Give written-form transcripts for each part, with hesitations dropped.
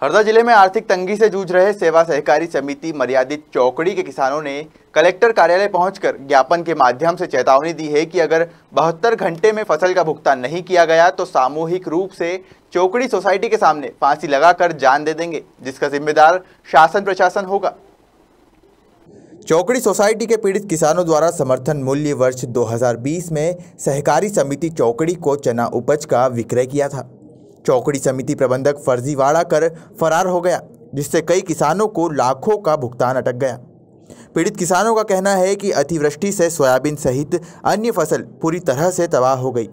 हरदा जिले में आर्थिक तंगी से जूझ रहे सेवा सहकारी समिति मर्यादित चौकड़ी के किसानों ने कलेक्टर कार्यालय पहुंचकर ज्ञापन के माध्यम से चेतावनी दी है कि अगर 72 घंटे में फसल का भुगतान नहीं किया गया तो सामूहिक रूप से चौकड़ी सोसाइटी के सामने फांसी लगाकर जान दे देंगे, जिसका जिम्मेदार शासन प्रशासन होगा। चौकड़ी सोसाइटी के पीड़ित किसानों द्वारा समर्थन मूल्य वर्ष 2020 में सहकारी समिति चौकड़ी को चना उपज का विक्रय किया था। चौकड़ी समिति प्रबंधक फर्जीवाड़ा कर फरार हो गया, जिससे कई किसानों को लाखों का भुगतान अटक गया। पीड़ित किसानों का कहना है कि अतिवृष्टि से सोयाबीन सहित अन्य फसल पूरी तरह से तबाह हो गई।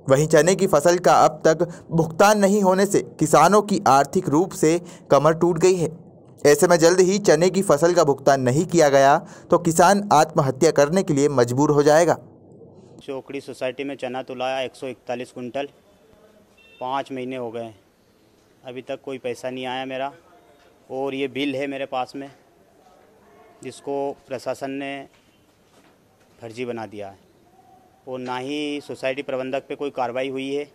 वहीं चने की फसल का अब तक भुगतान नहीं होने से किसानों की आर्थिक रूप से कमर टूट गई है। ऐसे में जल्द ही चने की फसल का भुगतान नहीं किया गया तो किसान आत्महत्या करने के लिए मजबूर हो जाएगा। चौकड़ी सोसाइटी में चना तुलाया 141 कुंटल, 5 महीने हो गए, अभी तक कोई पैसा नहीं आया मेरा। और ये बिल है मेरे पास में जिसको प्रशासन ने फर्जी बना दिया है और ना ही सोसाइटी प्रबंधक पे कोई कार्रवाई हुई है।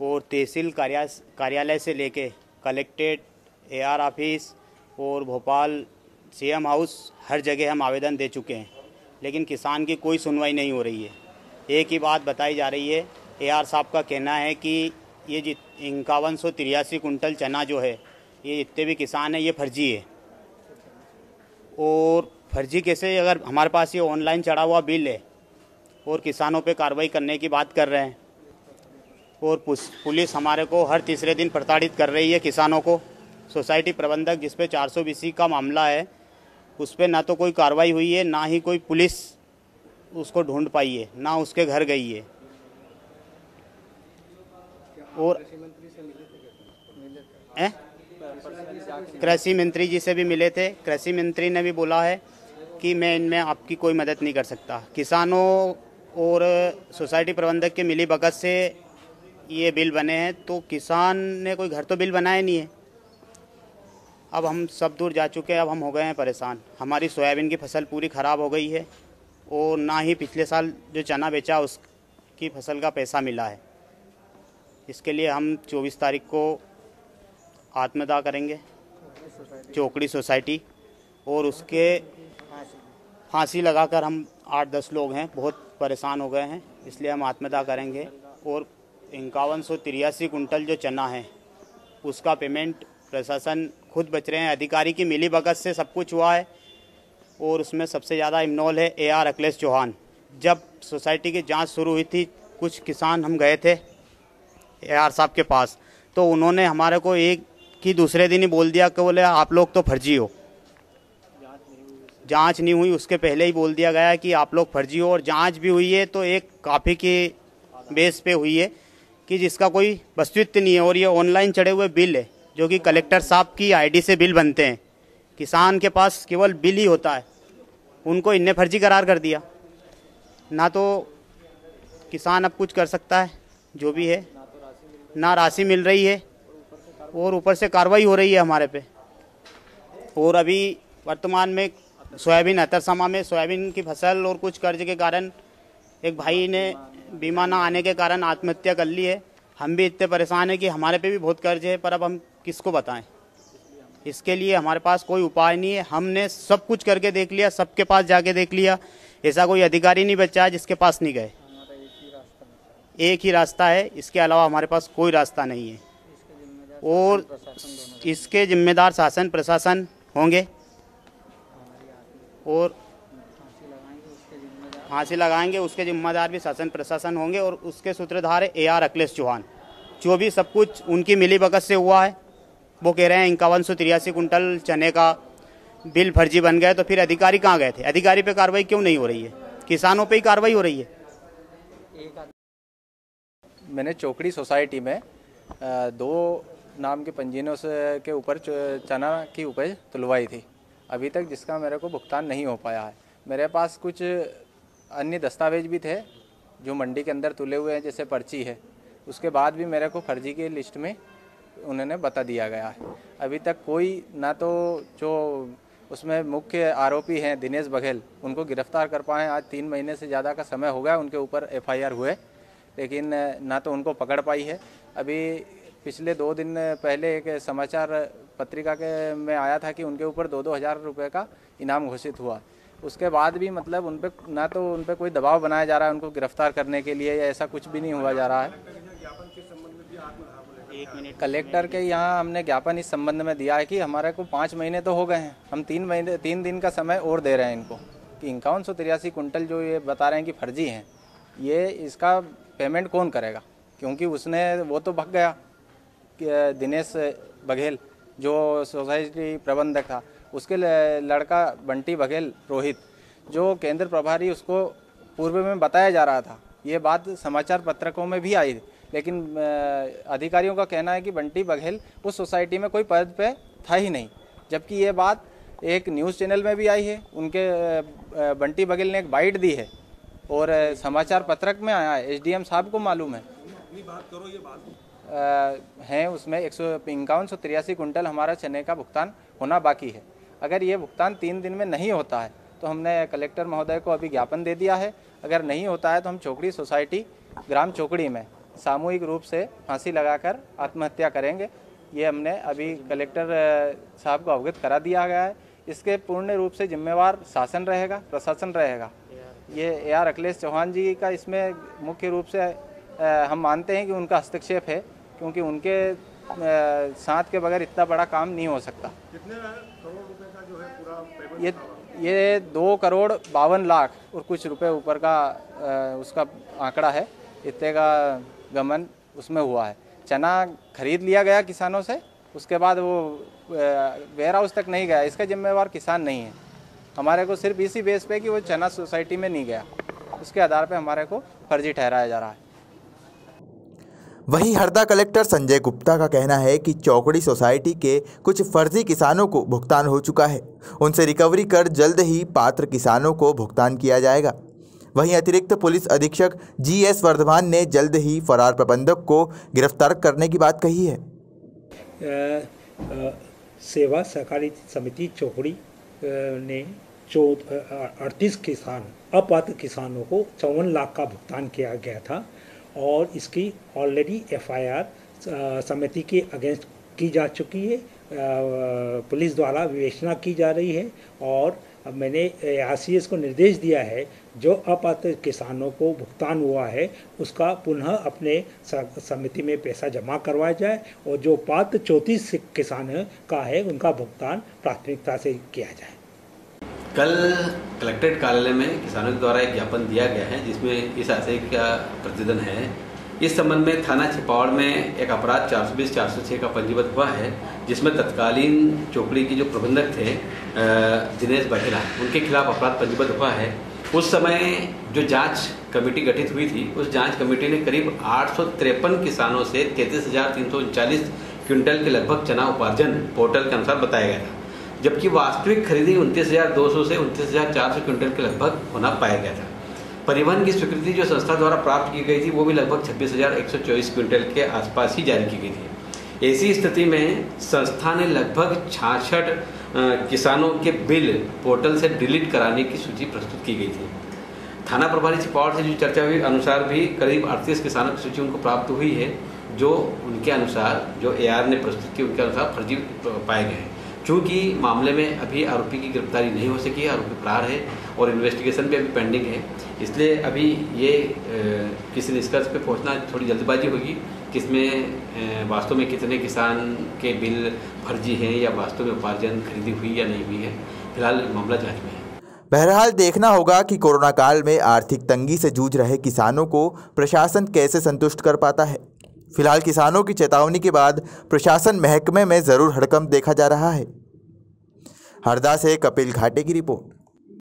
और तहसील कार्यालय से लेके कलेक्ट्रेट, AR ऑफिस और भोपाल CM हाउस हर जगह हम आवेदन दे चुके हैं, लेकिन किसान की कोई सुनवाई नहीं हो रही है। एक ही बात बताई जा रही है, AR साहब का कहना है कि ये 5183 कुंटल चना जो है, ये जितने भी किसान हैं ये फर्जी है। और फर्जी कैसे, अगर हमारे पास ये ऑनलाइन चढ़ा हुआ बिल है और किसानों पे कार्रवाई करने की बात कर रहे हैं और पुलिस हमारे को हर तीसरे दिन प्रताड़ित कर रही है किसानों को। सोसाइटी प्रबंधक जिस पे 420 का मामला है उस पर ना तो कोई कार्रवाई हुई है, ना ही कोई पुलिस उसको ढूंढ पाई है, ना उसके घर गई है। और कृषि मंत्री जी से भी मिले थे। कृषि मंत्री ने भी बोला है कि मैं इनमें आपकी कोई मदद नहीं कर सकता। किसानों और सोसाइटी प्रबंधक के मिली भगत से ये बिल बने हैं, तो किसान ने कोई घर तो बिल बनाया नहीं है। अब हम सब दूर जा चुके हैं, अब हम हो गए हैं परेशान। हमारी सोयाबीन की फसल पूरी ख़राब हो गई है और ना ही पिछले साल जो चना बेचा उसकी फसल का पैसा मिला है। इसके लिए हम 24 तारीख को आत्मदाह करेंगे चौकड़ी सोसाइटी, और उसके फांसी लगाकर हम 8-10 लोग हैं, बहुत परेशान हो गए हैं, इसलिए हम आत्मदाह करेंगे। और 5183 कुंटल जो चना है उसका पेमेंट प्रशासन खुद बच रहे हैं, अधिकारी की मिली भगत से सब कुछ हुआ है। और उसमें सबसे ज़्यादा इन्वॉल्व है AR अखिलेश चौहान। जब सोसाइटी की जांच शुरू हुई थी, कुछ किसान हम गए थे AR साहब के पास, तो उन्होंने हमारे को एक कि दूसरे दिन ही बोल दिया कि बोले आप लोग तो फर्जी हो। जांच नहीं हुई, उसके पहले ही बोल दिया गया कि आप लोग फर्जी हो। और जांच भी हुई है तो एक काफ़ी के बेस पे हुई है कि जिसका कोई वस्तुत्व नहीं है। और ये ऑनलाइन चढ़े हुए बिल है जो कि कलेक्टर साहब की ID से बिल बनते हैं। किसान के पास केवल बिल ही होता है, उनको इनने फर्जी करार कर दिया। ना तो किसान अब कुछ कर सकता है, जो भी है, ना राशि मिल रही है और ऊपर से कार्रवाई हो रही है हमारे पे। और अभी वर्तमान में सोयाबीन अतरसमा में सोयाबीन की फसल और कुछ कर्ज के कारण एक भाई ने बीमा ना आने के कारण आत्महत्या कर ली है। हम भी इतने परेशान हैं कि हमारे पे भी बहुत कर्ज है, पर अब हम किसको बताएं। इसके लिए हमारे पास कोई उपाय नहीं है। हमने सब कुछ करके देख लिया, सबके पास जाके देख लिया, ऐसा कोई अधिकारी नहीं बचा है जिसके पास नहीं गए। एक ही रास्ता है, इसके अलावा हमारे पास कोई रास्ता नहीं है। और इसके जिम्मेदार शासन प्रशासन होंगे और फांसी लगाएंगे, उसके जिम्मेदार भी शासन प्रशासन होंगे। और उसके सूत्रधार है AR अखिलेश चौहान, जो भी सब कुछ उनकी मिली भगत से हुआ है। वो कह रहे हैं 5183 कुंटल चने का बिल फर्जी बन गए, तो फिर अधिकारी कहाँ गए थे? अधिकारी पे कार्रवाई क्यों नहीं हो रही है? किसानों पे ही कार्रवाई हो रही है। मैंने चौकड़ी सोसाइटी में 2 नाम के पंजीयनों से के ऊपर चना की उपज तुलवाई थी, अभी तक जिसका मेरे को भुगतान नहीं हो पाया है। मेरे पास कुछ अन्य दस्तावेज भी थे जो मंडी के अंदर तुले हुए हैं, जैसे पर्ची है, उसके बाद भी मेरे को फर्जी की लिस्ट में उन्होंने बता दिया गया है। अभी तक कोई ना तो जो उसमें मुख्य आरोपी हैं दिनेश बघेल, उनको गिरफ्तार कर पाए। आज 3 महीने से ज़्यादा का समय हो गया उनके ऊपर FIR हुए, लेकिन ना तो उनको पकड़ पाई है। अभी पिछले 2 दिन पहले एक समाचार पत्रिका के में आया था कि उनके ऊपर 2-2 हज़ार रुपये का इनाम घोषित हुआ। उसके बाद भी मतलब उन पर ना तो उन पर कोई दबाव बनाया जा रहा है उनको गिरफ्तार करने के लिए, या ऐसा कुछ भी नहीं हुआ जा रहा है। कलेक्टर के यहाँ हमने ज्ञापन इस संबंध में दिया है कि हमारे को 5 महीने तो हो गए हैं, हम 3 दिन का समय और दे रहे हैं इनको कि 5183 कुंटल जो ये बता रहे हैं कि फर्जी हैं, ये इसका पेमेंट कौन करेगा? क्योंकि वो तो भाग गया दिनेश बघेल जो सोसाइटी प्रबंधक था, उसके लड़का बंटी बघेल रोहित जो केंद्र प्रभारी, उसको पूर्व में बताया जा रहा था, ये बात समाचार पत्रकों में भी आई, लेकिन अधिकारियों का कहना है कि बंटी बघेल उस सोसाइटी में कोई पद पे था ही नहीं, जबकि ये बात एक न्यूज़ चैनल में भी आई है। उनके बंटी बघेल ने एक बाइट दी है और समाचार पत्रक में आया है, एसडीएम साहब को मालूम है। हैं उसमें 5183 कुंटल हमारा चने का भुगतान होना बाकी है। अगर ये भुगतान 3 दिन में नहीं होता है तो हमने कलेक्टर महोदय को अभी ज्ञापन दे दिया है। अगर नहीं होता है तो हम चौकड़ी सोसाइटी ग्राम चौकड़ी में सामूहिक रूप से फांसी लगाकर आत्महत्या करेंगे। ये हमने अभी कलेक्टर साहब को अवगत करा दिया गया है। इसके पूर्ण रूप से जिम्मेवार शासन रहेगा, प्रशासन रहेगा। ये AR अखिलेश चौहान जी का इसमें मुख्य रूप से हम मानते हैं कि उनका हस्तक्षेप है, क्योंकि उनके साथ के बगैर इतना बड़ा काम नहीं हो सकता। कितने करोड़ रुपए का जो है पूरा पेमेंट? ये 2,52,00,000 और कुछ रुपए ऊपर का उसका आंकड़ा है, इतने का गमन उसमें हुआ है। चना खरीद लिया गया किसानों से, उसके बाद वो वेयर हाउस तक नहीं गया, इसका जिम्मेवार किसान नहीं है। हमारे को सिर्फ इसी बेस पे कि वो चना सोसाइटी में नहीं गया, उसके आधार पे हमारे को फर्जी ठहराया जा रहा है। वहीं हरदा कलेक्टर संजय गुप्ता का कहना है कि चौकड़ी सोसाइटी के कुछ फर्जी किसानों को भुगतान हो चुका है, उनसे रिकवरी कर जल्द ही पात्र किसानों को भुगतान किया जाएगा। वहीं अतिरिक्त पुलिस अधीक्षक GS वर्धमान ने जल्द ही फरार प्रबंधक को गिरफ्तार करने की बात कही है। सेवा सहकारी समिति चौकड़ी ने 38 अपात्र किसानों को 54 लाख का भुगतान किया गया था और इसकी ऑलरेडी FIR समिति के अगेंस्ट की जा चुकी है। पुलिस द्वारा विवेचना की जा रही है और मैंने RCS को निर्देश दिया है जो अपात्र किसानों को भुगतान हुआ है उसका पुनः अपने समिति में पैसा जमा करवाया जाए और जो पात्र 34 किसान का है उनका भुगतान प्राथमिकता से किया जाए। कल कलेक्ट्रेट कार्यालय में किसानों के द्वारा एक ज्ञापन दिया गया है जिसमें इस आशय का प्रतिवेदन है। इस संबंध में थाना छिपावड़ में एक अपराध 420-406 का पंजीबद्ध हुआ है, जिसमें तत्कालीन चौकड़ी की जो प्रबंधक थे दिनेश बघेला, उनके खिलाफ अपराध पंजीबद्ध हुआ है। उस समय जो जांच कमेटी गठित हुई थी, उस जांच कमेटी ने करीब 853 किसानों से 33,339 क्विंटल के लगभग चना उपार्जन पोर्टल के अनुसार बताया गया था, जबकि वास्तविक खरीदी 29,200 से 29,400 क्विंटल के लगभग होना पाया गया था। परिवहन की स्वीकृति जो संस्था द्वारा प्राप्त की गई थी वो भी लगभग 26,124 क्विंटल के आसपास ही जारी की गई थी। ऐसी स्थिति में संस्था ने लगभग 66 किसानों के बिल पोर्टल से डिलीट कराने की सूची प्रस्तुत की गई थी। थाना प्रभारी छिपावड़ से जो चर्चा हुई अनुसार भी करीब 38 किसानों की सूची उनको प्राप्त हुई है, जो उनके अनुसार जो AR ने प्रस्तुत की उनके अनुसार फर्जी पाए गए हैं। चूँकि मामले में अभी आरोपी की गिरफ्तारी नहीं हो सकी है, आरोपी फरार है और इन्वेस्टिगेशन भी अभी पेंडिंग है, इसलिए अभी ये किसी निष्कर्ष पे पहुंचना थोड़ी जल्दबाजी होगी कि इसमें वास्तव में कितने किसान के बिल फर्जी हैं या वास्तव में उपार्जन खरीदी हुई या नहीं हुई है। फिलहाल मामला जांच में है। बहरहाल देखना होगा कि कोरोना काल में आर्थिक तंगी से जूझ रहे किसानों को प्रशासन कैसे संतुष्ट कर पाता है। फिलहाल किसानों की चेतावनी के बाद प्रशासन महकमे में जरूर हड़कंप देखा जा रहा है। हरदा से कपिल घाटे की रिपोर्ट।